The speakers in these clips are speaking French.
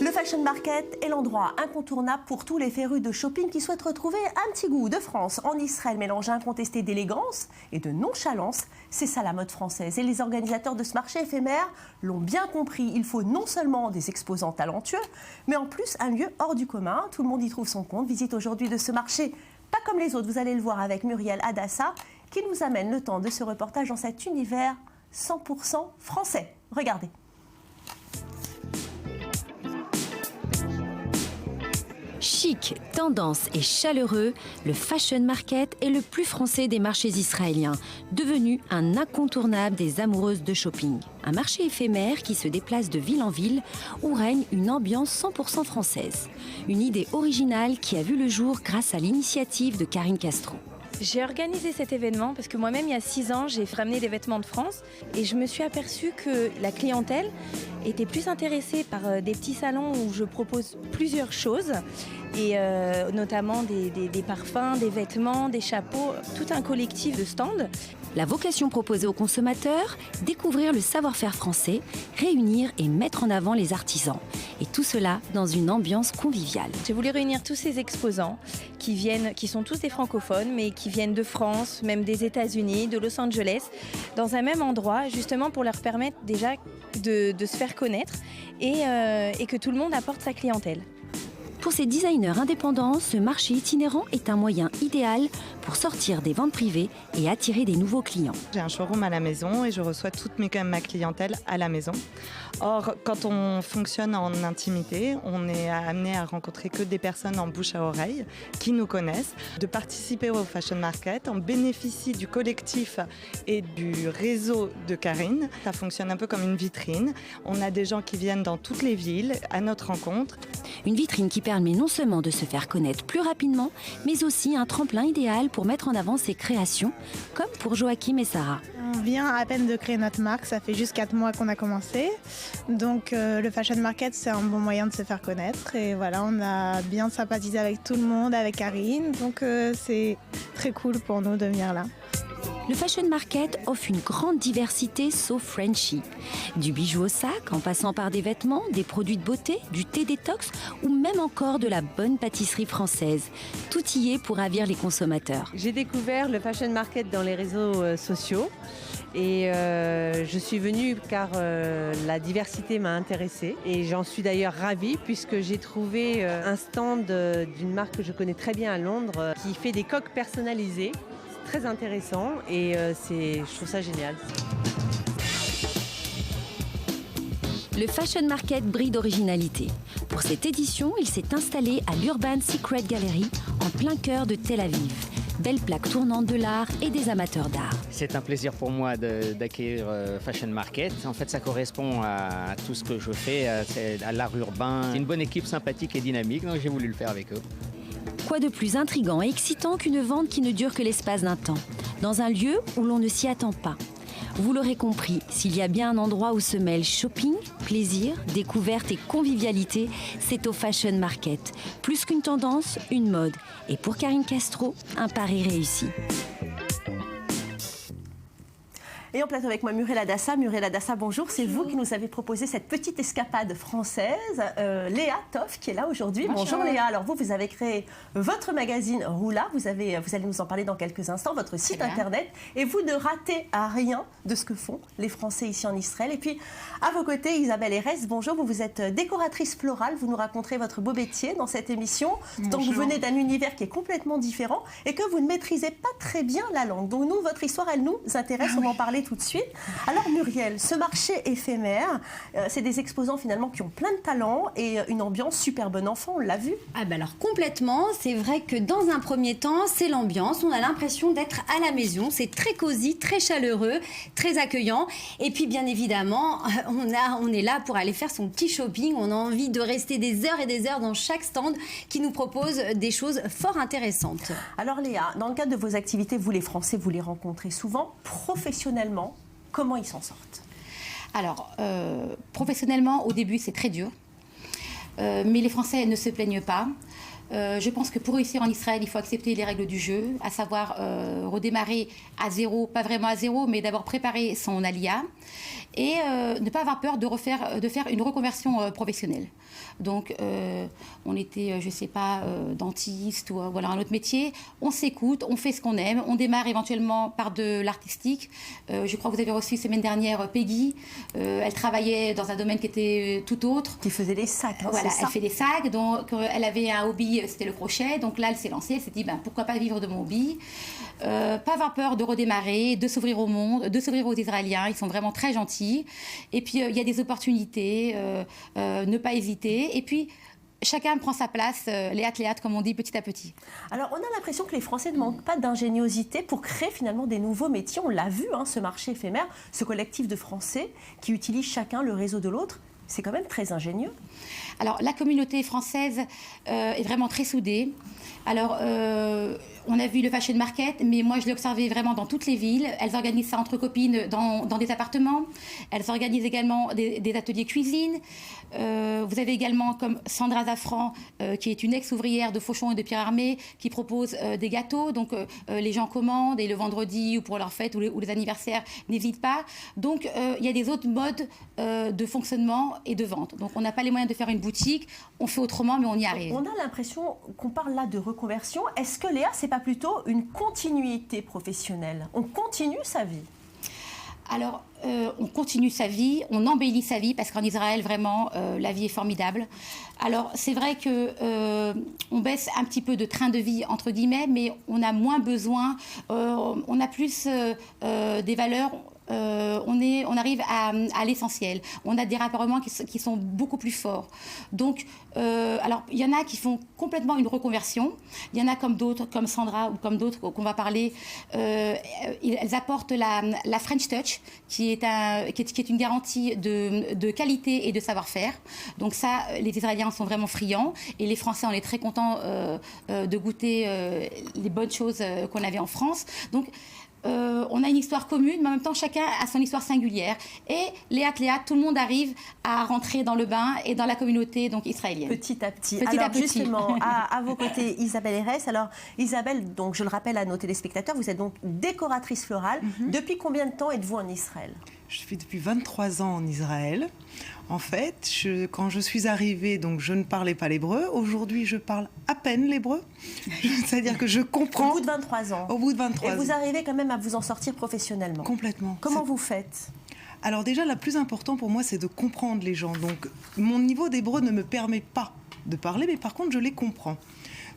Le Fashion Market est l'endroit incontournable pour tous les férus de shopping qui souhaitent retrouver un petit goût de France en Israël, mélange incontesté d'élégance et de nonchalance. C'est ça la mode française. Et les organisateurs de ce marché éphémère l'ont bien compris. Il faut non seulement des exposants talentueux, mais en plus un lieu hors du commun. Tout le monde y trouve son compte. Visite aujourd'hui de ce marché, pas comme les autres, vous allez le voir avec Muriel Hadassa, qui nous amène le temps de ce reportage dans cet univers 100% français. Regardez. Chic, tendance et chaleureux, le Fashion Market est le plus français des marchés israéliens, devenu un incontournable des amoureuses de shopping. Un marché éphémère qui se déplace de ville en ville où règne une ambiance 100% française. Une idée originale qui a vu le jour grâce à l'initiative de Karine Castro. J'ai organisé cet événement parce que moi-même, il y a 6 ans, j'ai ramené des vêtements de France et je me suis aperçue que la clientèle était plus intéressée par des petits salons où je propose plusieurs choses, et notamment des parfums, des vêtements, des chapeaux, tout un collectif de stands. La vocation proposée aux consommateurs, découvrir le savoir-faire français, réunir et mettre en avant les artisans. Et tout cela dans une ambiance conviviale. J'ai voulu réunir tous ces exposants qui sont tous des francophones, mais qui viennent de France, même des États-Unis, de Los Angeles, dans un même endroit, justement pour leur permettre déjà de se faire connaître et que tout le monde apporte sa clientèle. Pour ces designers indépendants, ce marché itinérant est un moyen idéal pour sortir des ventes privées et attirer des nouveaux clients. J'ai un showroom à la maison et je reçois toute ma clientèle à la maison. Or, quand on fonctionne en intimité, on est amené à rencontrer que des personnes en bouche à oreille qui nous connaissent. De participer au Fashion Market, on bénéficie du collectif et du réseau de Karine. Ça fonctionne un peu comme une vitrine. On a des gens qui viennent dans toutes les villes à notre rencontre. Une vitrine qui permet non seulement de se faire connaître plus rapidement, mais aussi un tremplin idéal pour mettre en avant ses créations, comme pour Joachim et Sarah. On vient à peine de créer notre marque, ça fait juste 4 mois qu'on a commencé. Donc le Fashion Market, c'est un bon moyen de se faire connaître. Et voilà, on a bien sympathisé avec tout le monde, avec Karine. Donc c'est très cool pour nous de venir là. Le Fashion Market offre une grande diversité sauf Frenchy. Du bijou au sac, en passant par des vêtements, des produits de beauté, du thé détox ou même encore de la bonne pâtisserie française. Tout y est pour ravir les consommateurs. J'ai découvert le Fashion Market dans les réseaux sociaux et je suis venue car la diversité m'a intéressée et j'en suis d'ailleurs ravie puisque j'ai trouvé un stand d'une marque que je connais très bien à Londres qui fait des coques personnalisées. Très intéressant et je trouve ça génial. Le Fashion Market brille d'originalité. Pour cette édition, il s'est installé à l'Urban Secret Gallery, en plein cœur de Tel Aviv. Belle plaque tournante de l'art et des amateurs d'art. C'est un plaisir pour moi d'accueillir Fashion Market. En fait, ça correspond à tout ce que je fais, à l'art urbain. C'est une bonne équipe sympathique et dynamique, donc j'ai voulu le faire avec eux. Quoi de plus intriguant et excitant qu'une vente qui ne dure que l'espace d'un temps, dans un lieu où l'on ne s'y attend pas. Vous l'aurez compris, s'il y a bien un endroit où se mêlent shopping, plaisir, découverte et convivialité, c'est au Fashion Market. Plus qu'une tendance, une mode. Et pour Karine Castro, un pari réussi. Et en plateau avec moi, Muriel Hadassa. Muriel Hadassa, bonjour. C'est vous qui nous avez proposé cette petite escapade française. Léa Toff, qui est là aujourd'hui. Bonjour Léa. Alors vous avez créé votre magazine Roula. Vous allez nous en parler dans quelques instants, votre site internet. Et vous ne ratez à rien de ce que font les Français ici en Israël. Et puis, à vos côtés, Isabelle Erez, bonjour. Vous êtes décoratrice florale. Vous nous raconterez votre beau métier dans cette émission. Donc vous venez d'un univers qui est complètement différent et que vous ne maîtrisez pas très bien la langue. Donc nous, votre histoire, elle nous intéresse. On va en parler tout de suite. Alors Muriel, ce marché éphémère, c'est des exposants finalement qui ont plein de talent et une ambiance super bon enfant, on l'a vu. Ah ben alors complètement, c'est vrai que dans un premier temps, c'est l'ambiance, on a l'impression d'être à la maison, c'est très cosy, très chaleureux, très accueillant. Et puis bien évidemment, on est là pour aller faire son petit shopping, on a envie de rester des heures et des heures dans chaque stand qui nous propose des choses fort intéressantes. Alors Léa, dans le cadre de vos activités, vous les Français, vous les rencontrez souvent professionnellement. Comment ils s'en sortent? Alors, professionnellement, au début, c'est très dur. Mais les Français ne se plaignent pas. Je pense que pour réussir en Israël, il faut accepter les règles du jeu, à savoir redémarrer à zéro, pas vraiment à zéro, mais d'abord préparer son alia et ne pas avoir peur de faire une reconversion professionnelle. Donc, on était, je ne sais pas, dentiste ou voilà, un autre métier. On s'écoute, on fait ce qu'on aime, on démarre éventuellement par de l'artistique. Je crois que vous avez reçu semaine dernière Peggy. Elle travaillait dans un domaine qui était tout autre. Qui faisait des sacs. Hein, voilà, c'est elle ça. fait des sacs. Donc, elle avait un hobby, c'était le crochet. Donc là, elle s'est lancée. Elle s'est dit, ben, pourquoi pas vivre de mon hobby. Pas avoir peur de redémarrer, de s'ouvrir au monde, de s'ouvrir aux Israéliens. Ils sont vraiment très gentils. Et puis, il y a des opportunités. Ne pas hésiter. Et puis, chacun prend sa place, léate, comme on dit, petit à petit. Alors, on a l'impression que les Français ne manquent pas d'ingéniosité pour créer finalement des nouveaux métiers. On l'a vu, hein, ce marché éphémère, ce collectif de Français qui utilisent chacun le réseau de l'autre. C'est quand même très ingénieux. Alors, la communauté française est vraiment très soudée. Alors, on a vu le Fashion Market, mais moi, je l'ai observé vraiment dans toutes les villes. Elles organisent ça entre copines dans des appartements. Elles organisent également des ateliers cuisine. Vous avez également comme Sandra Zafran, qui est une ex-ouvrière de Fauchon et de Pierre Armé, qui propose des gâteaux. Donc, les gens commandent et le vendredi ou pour leur fête ou les anniversaires, n'hésitent pas. Donc, il y a des autres modes de fonctionnement et de vente. Donc, on n'a pas les moyens de faire une boutique. On fait autrement, mais on y arrive. On a l'impression qu'on parle là de reconversion. Est-ce que Léa, c'est pas plutôt une continuité professionnelle? On continue sa vie? Alors, on continue sa vie, on embellit sa vie, parce qu'en Israël, vraiment, la vie est formidable. Alors, c'est vrai qu'on baisse un petit peu de train de vie, entre guillemets, mais on a moins besoin, on a plus des valeurs. On arrive à l'essentiel. On a des rapprochements qui sont beaucoup plus forts. Donc, alors, il y en a qui font complètement une reconversion. Il y en a comme d'autres, comme Sandra ou comme d'autres qu'on va parler. Elles apportent la French Touch, qui est une garantie de qualité et de savoir-faire. Donc ça, les Israéliens sont vraiment friands. Et les Français, on est très contents de goûter les bonnes choses qu'on avait en France. Donc, on a une histoire commune, mais en même temps, chacun a son histoire singulière. Et Léa, tout le monde arrive à rentrer dans le bain et dans la communauté donc, israélienne. Petit à petit. Alors, justement, à vos côtés, Isabelle Erès. Alors, Isabelle, donc, je le rappelle à nos téléspectateurs, vous êtes donc décoratrice florale. Depuis combien de temps êtes-vous en Israël? Je suis depuis 23 ans en Israël. En fait, quand je suis arrivée, donc je ne parlais pas l'hébreu. Aujourd'hui, je parle à peine l'hébreu. C'est-à-dire que je comprends. Au bout de 23 ans. Au bout de 23 ans. Et vous arrivez quand même à vous en sortir professionnellement. Complètement. Comment vous faites? Alors déjà, le plus important pour moi, c'est de comprendre les gens. Donc, mon niveau d'hébreu ne me permet pas de parler, mais par contre, je les comprends.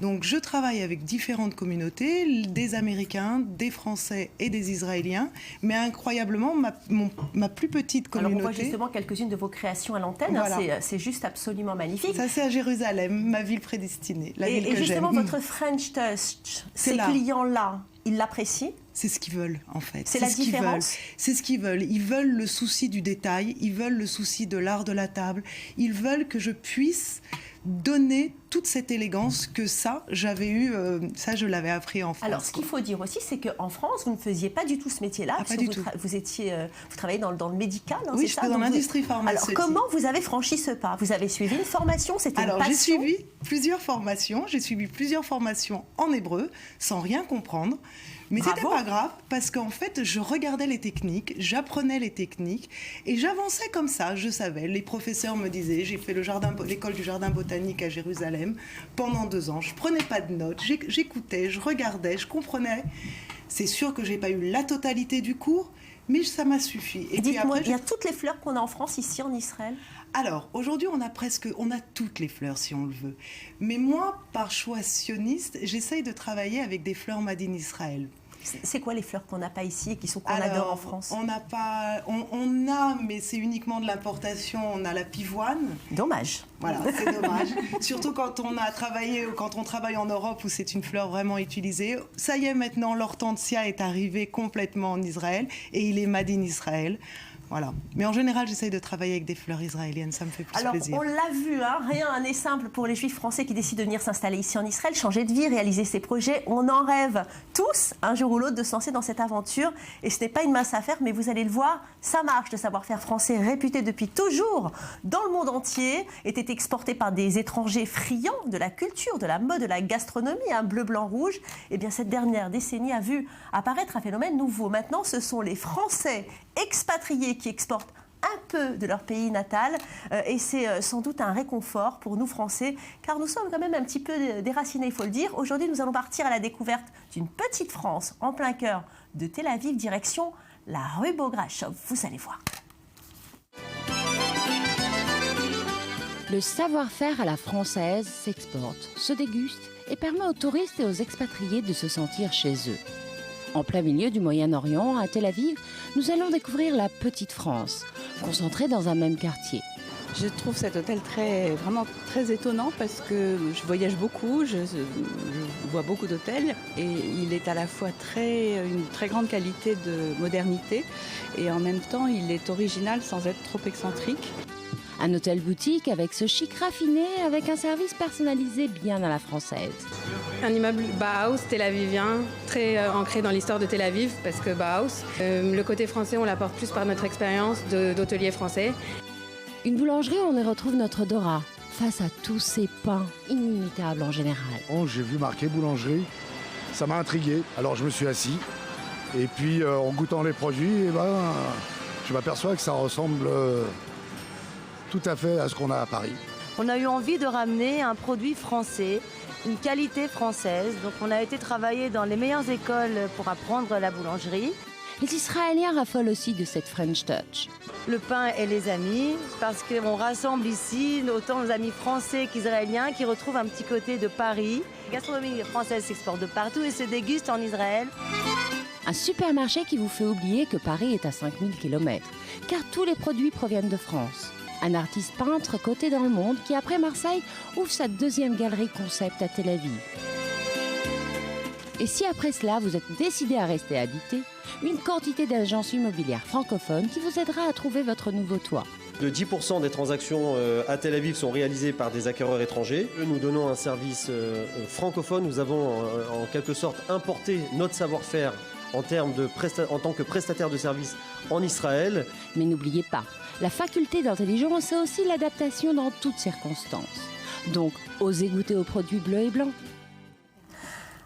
Donc, je travaille avec différentes communautés, des Américains, des Français et des Israéliens, mais incroyablement, ma plus petite communauté... Alors, on voit justement quelques-unes de vos créations à l'antenne, voilà. Hein, c'est juste absolument magnifique. Ça, c'est à Jérusalem, ma ville prédestinée, la ville que j'aime. Et justement, votre French Touch, ces clients-là, ils l'apprécient? C'est ce qu'ils veulent, en fait. C'est la différence. C'est ce qu'ils veulent. Ils veulent le souci du détail, ils veulent le souci de l'art de la table, ils veulent que je puisse donner toute cette élégance que ça, j'avais eu, ça je l'avais appris en France. Alors, ce qu'il faut dire aussi, c'est qu'en France, vous ne faisiez pas du tout ce métier-là. Ah, pas du tout. Vous travaillez dans le médical, hein, oui, c'est ça? Oui, je suis dans l'industrie pharmaceutique. Alors, comment vous avez franchi ce pas? Vous avez suivi une formation? C'était une passion? Alors, j'ai suivi plusieurs formations. J'ai suivi plusieurs formations en hébreu, sans rien comprendre. Mais c'était pas grave, parce qu'en fait, je regardais les techniques, j'apprenais les techniques, et j'avançais comme ça, je savais. Les professeurs me disaient, j'ai fait l'école du jardin botanique à Jérusalem pendant 2 ans. Je prenais pas de notes, j'écoutais, je regardais, je comprenais. C'est sûr que j'ai pas eu la totalité du cours, mais ça m'a suffi. Et dites-moi, il y a toutes les fleurs qu'on a en France, ici en Israël? Alors, aujourd'hui, on a toutes les fleurs, si on le veut. Mais moi, par choix sioniste, j'essaye de travailler avec des fleurs made in Israël. C'est quoi les fleurs qu'on n'a pas ici et qu'on adore en France? On n'a pas, on a, mais c'est uniquement de l'importation. On a la pivoine. Dommage. Voilà, c'est dommage. Surtout quand on travaille en Europe où c'est une fleur vraiment utilisée. Ça y est, maintenant, l'hortensia est arrivé complètement en Israël et il est made in Israël. Voilà. Mais en général, j'essaye de travailler avec des fleurs israéliennes, ça me fait plus plaisir. On l'a vu, hein, rien n'est simple pour les Juifs français qui décident de venir s'installer ici en Israël, changer de vie, réaliser ses projets. On en rêve tous, un jour ou l'autre, de se lancer dans cette aventure. Et ce n'est pas une mince affaire, mais vous allez le voir, ça marche. Le savoir-faire français, réputé depuis toujours dans le monde entier, était exporté par des étrangers friands de la culture, de la mode, de la gastronomie, un bleu, blanc, rouge. Et bien cette dernière décennie a vu apparaître un phénomène nouveau. Maintenant, ce sont les Français expatriés qui exportent un peu de leur pays natal et c'est sans doute un réconfort pour nous Français car nous sommes quand même un petit peu déracinés, il faut le dire. Aujourd'hui, nous allons partir à la découverte d'une petite France en plein cœur de Tel Aviv, direction la rue Bograchow. Vous allez voir. Le savoir-faire à la française s'exporte, se déguste et permet aux touristes et aux expatriés de se sentir chez eux. En plein milieu du Moyen-Orient, à Tel Aviv, nous allons découvrir la petite France, concentrée dans un même quartier. Je trouve cet hôtel vraiment très étonnant parce que je voyage beaucoup, je vois beaucoup d'hôtels et il est à la fois une très grande qualité de modernité et en même temps il est original sans être trop excentrique. Un hôtel boutique avec ce chic raffiné, avec un service personnalisé bien à la française. Un immeuble Bauhaus tel-avivien, très ancré dans l'histoire de Tel Aviv, parce que Bauhaus, le côté français, on l'apporte plus par notre expérience d'hôtelier français. Une boulangerie où on y retrouve notre Dora, face à tous ces pains inimitables en général. Bon, j'ai vu marqué boulangerie, ça m'a intrigué, alors je me suis assis. Et puis en goûtant les produits, je m'aperçois que ça ressemble tout à fait à ce qu'on a à Paris. On a eu envie de ramener un produit français, une qualité française. Donc on a été travailler dans les meilleures écoles pour apprendre la boulangerie. Les Israéliens raffolent aussi de cette French touch. Le pain et les amis, parce qu'on rassemble ici autant nos amis français qu'israéliens qui retrouvent un petit côté de Paris. La gastronomie française s'exporte de partout et se déguste en Israël. Un supermarché qui vous fait oublier que Paris est à 5000 km, car tous les produits proviennent de France. Un artiste peintre coté dans le monde qui, après Marseille, ouvre sa deuxième galerie concept à Tel Aviv. Et si après cela, vous êtes décidé à rester habité, une quantité d'agences immobilières francophones qui vous aidera à trouver votre nouveau toit. De 10% des transactions à Tel Aviv sont réalisées par des acquéreurs étrangers. Nous donnons un service francophone. Nous avons en quelque sorte importé notre savoir-faire en tant que prestataire de services en Israël. Mais n'oubliez pas, la faculté d'intelligence, c'est aussi l'adaptation dans toutes circonstances. Donc, osez goûter aux produits bleus et blancs.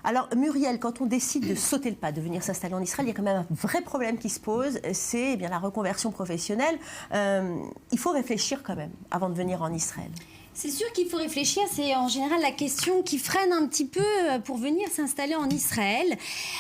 Alors Muriel, quand on décide de sauter le pas, de venir s'installer en Israël, il y a quand même un vrai problème qui se pose, c'est bien la reconversion professionnelle. Il faut réfléchir quand même avant de venir en Israël. C'est sûr qu'il faut réfléchir, c'est en général la question qui freine un petit peu pour venir s'installer en Israël.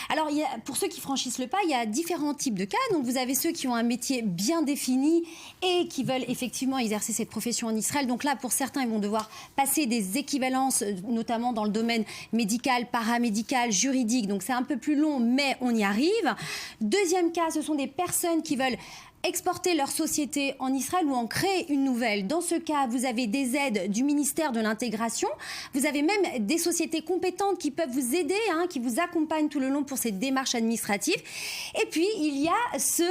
Alors pour ceux qui franchissent le pas, il y a différents types de cas. Donc vous avez ceux qui ont un métier bien défini et qui veulent effectivement exercer cette profession en Israël. Donc là, pour certains, ils vont devoir passer des équivalences, notamment dans le domaine médical, paramédical, juridique. Donc c'est un peu plus long, mais on y arrive. Deuxième cas, ce sont des personnes qui veulent exporter leur société en Israël ou en créer une nouvelle. Dans ce cas, vous avez des aides du ministère de l'Intégration. Vous avez même des sociétés compétentes qui peuvent vous aider, qui vous accompagnent tout le long pour ces démarches administratives. Et puis, il y a ceux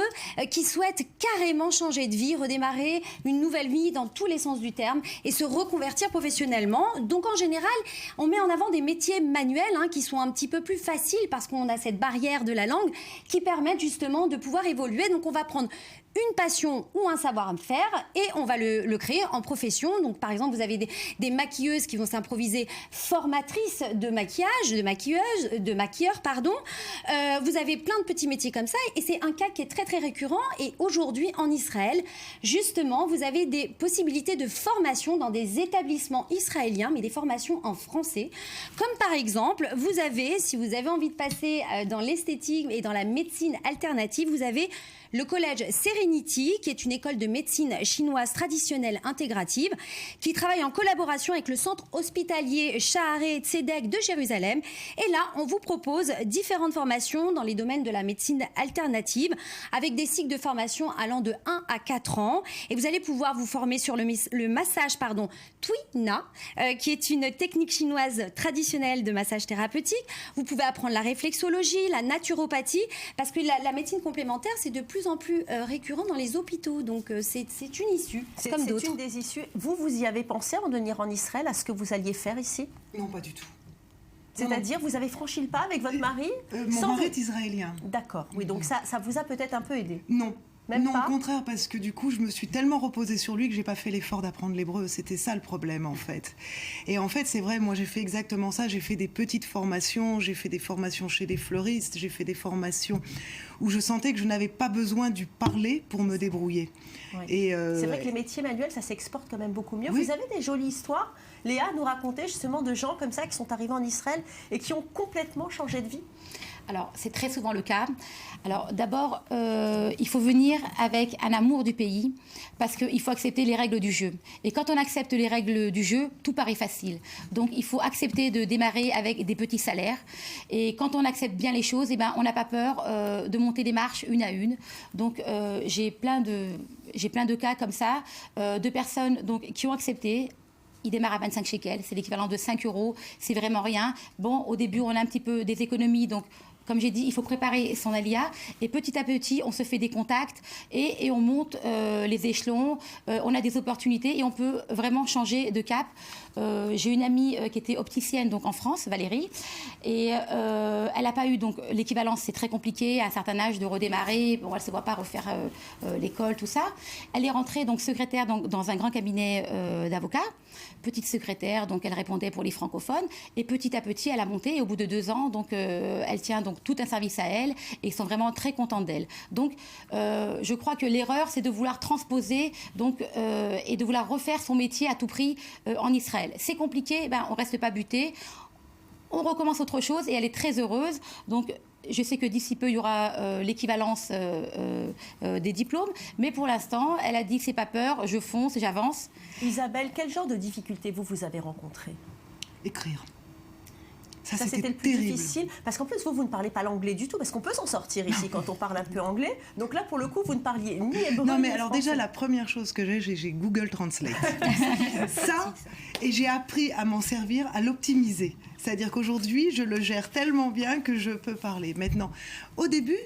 qui souhaitent carrément changer de vie, redémarrer une nouvelle vie dans tous les sens du terme et se reconvertir professionnellement. Donc, en général, on met en avant des métiers manuels qui sont un petit peu plus faciles parce qu'on a cette barrière de la langue qui permettent justement de pouvoir évoluer. Donc, on va prendre une passion ou un savoir-faire et on va le créer en profession. Donc, par exemple, vous avez des maquilleuses qui vont s'improviser formatrices de maquillage, de maquilleurs, pardon. Vous avez plein de petits métiers comme ça et c'est un cas qui est très, très récurrent. Et aujourd'hui, en Israël, justement, vous avez des possibilités de formation dans des établissements israéliens, mais des formations en français. Comme par exemple, vous avez, si vous avez envie de passer dans l'esthétique et dans la médecine alternative, vous avez le collège Serenity, qui est une école de médecine chinoise traditionnelle intégrative, qui travaille en collaboration avec le centre hospitalier Shaarei Tzedek de Jérusalem. Et là, on vous propose différentes formations dans les domaines de la médecine alternative, avec des cycles de formation allant de 1 à 4 ans. Et vous allez pouvoir vous former sur le massage, Tuina, qui est une technique chinoise traditionnelle de massage thérapeutique. Vous pouvez apprendre la réflexologie, la naturopathie, parce que la médecine complémentaire, c'est de plus plus en plus récurrent dans les hôpitaux. Donc c'est une issue, comme d'autres. C'est une des issues. Vous y avez pensé en venir en Israël, à ce que vous alliez faire ici? Non, pas du tout. C'est-à-dire, vous avez franchi le pas avec votre mari? Mon mari est israélien. D'accord, oui, donc ça vous a peut-être un peu aidé? Non. Même non, pas? au contraire, parce que du coup, je me suis tellement reposée sur lui que j'ai pas fait l'effort d'apprendre l'hébreu. C'était ça le problème, en fait. Et en fait, c'est vrai, moi, j'ai fait exactement ça. J'ai fait des petites formations, j'ai fait des formations chez des fleuristes, j'ai fait des formations où je sentais que je n'avais pas besoin du parler pour me débrouiller. Oui. Et c'est vrai que les métiers manuels, ça s'exporte quand même beaucoup mieux. Oui. Vous avez des jolies histoires, Léa, nous raconter justement de gens comme ça qui sont arrivés en Israël et qui ont complètement changé de vie? Alors, c'est très souvent le cas. Alors, d'abord, il faut venir avec un amour du pays parce qu'il faut accepter les règles du jeu. Et quand on accepte les règles du jeu, tout paraît facile. Donc, il faut accepter de démarrer avec des petits salaires. Et quand on accepte bien les choses, eh ben, on n'a pas peur de monter des marches une à une. Donc, j'ai plein de cas comme ça, de personnes donc, qui ont accepté. Il démarre à 25 shekels, c'est l'équivalent de 5 €, c'est vraiment rien. Bon, au début, on a un petit peu des économies, donc comme j'ai dit, il faut préparer son alia et petit à petit, on se fait des contacts et on monte les échelons, on a des opportunités et on peut vraiment changer de cap. J'ai une amie qui était opticienne donc en France, Valérie, et elle n'a pas eu donc l'équivalence, c'est très compliqué à un certain âge de redémarrer. Bon, elle ne se voit pas refaire l'école, tout ça. Elle est rentrée donc secrétaire dans un grand cabinet d'avocats. Petite secrétaire, donc elle répondait pour les francophones et petit à petit elle a monté et au bout de 2 ans donc elle tient donc tout un service à elle et ils sont vraiment très contents d'elle. Donc je crois que l'erreur c'est de vouloir transposer donc et de vouloir refaire son métier à tout prix en Israël. C'est compliqué, ben on reste pas buté, on recommence autre chose et elle est très heureuse. Donc je sais que d'ici peu, il y aura l'équivalence des diplômes. Mais pour l'instant, elle a dit que c'est pas peur, je fonce, j'avance. Isabelle, quel genre de difficultés vous avez rencontrées? Écrire. Ça c'était le plus difficile. Parce qu'en plus, vous ne parlez pas l'anglais du tout. Parce qu'on peut s'en sortir ici quand on parle un peu anglais. Donc là, pour le coup, vous ne parliez ni hébreu Non, mais ni alors français. déjà, la première chose que j'ai Google Translate. Ça, et j'ai appris à m'en servir, à l'optimiser. C'est-à-dire qu'aujourd'hui, je le gère tellement bien que je peux parler. Maintenant, au début,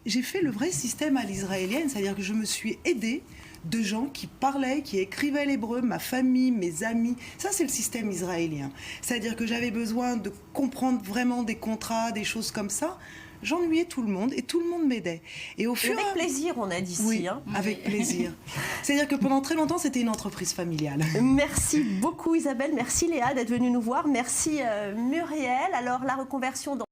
j'ai fait le vrai système à l'israélienne. C'est-à-dire que je me suis aidée de gens qui parlaient, qui écrivaient l'hébreu, ma famille, mes amis. Ça, c'est le système israélien. C'est-à-dire que j'avais besoin de comprendre vraiment des contrats, des choses comme ça. J'ennuyais tout le monde et tout le monde m'aidait. Et au fur et avec plaisir, on a dit oui, si. Hein. Avec plaisir. C'est-à-dire que pendant très longtemps, c'était une entreprise familiale. Merci beaucoup Isabelle, merci Léa d'être venue nous voir. Merci Muriel. Alors la reconversion dans